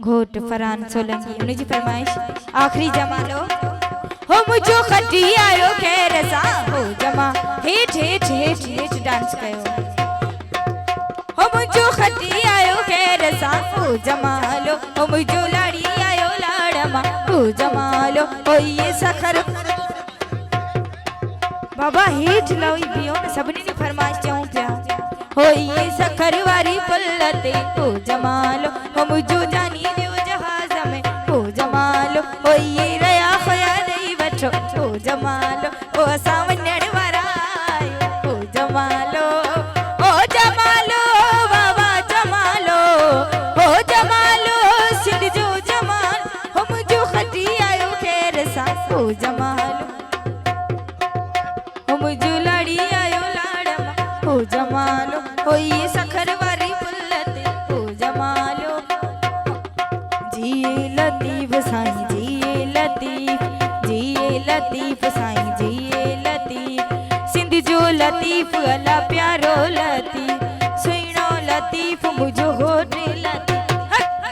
घोट फरहान सोलंकी उन्हीं जी फरमाइश आखिरी जमालो हो मुझो खटी आयो खैर सा हो जमा हेठ हेठ हेठ हेठ डांस कयो हो मुझो खटी आयो खैर सा हो जमालो हो मुझो लाड़ी आयो लाड़मा हो जमालो हो ये सखर बाबा हेठ लई बियो सबनी ने फरमाइश चाहूं पिया हो ये सखर वारी पल्लते हो जमालो हो मुझो जानी दियो जहाज में हो जमालो हो ये रया खया नहीं बचो हो जमालो हो असा वञण वारा आयो हो जमालो बाबा जमालो हो जमालो सिंध जो जमाल हो मुझो खटी आयो खैर सा हो जमालो हो मुझो लाड़ी आयो लाड़मा हो जमालो हो ये सखर वारी पुल्लते हो जमालो जिए लतीफ साईं जिए लतीफ साईं जिए लतीफ सिंध जो लतीफ अला प्यारो लतीफ सुइनो लतीफ मुझो होटे लतीफ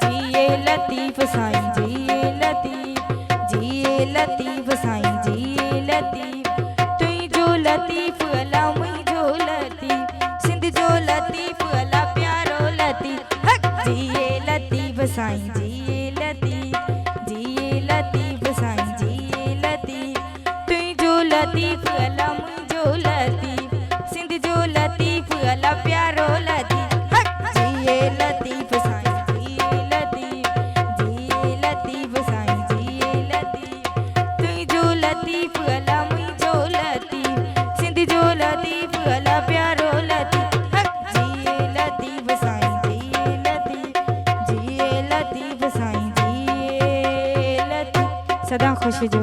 जिए लतीफ साईं जिए लतीफ साईं जिए लतीफ तुई जो लतीफ अला मुझो लतीफ सिंध जो लतीफ अला प्यारो लतीफ जिए लतीफ साईं जिए लतीफ साईं जिए लतीफ तुई जो लतीफ अला मुझो लतीफ सिंध जो लतीफ अला प्यारो लतीफ जिए लतीफ साईं जिए लतीफ साईं जिए लतीफ तुई जो लतीफ अला मुझो लतीफ सिंध जो लतीफ अला प्यारो लतीफ जिए लतीफ साईं जिए लतीफ साईं जिए लतीफ सदा खुश जो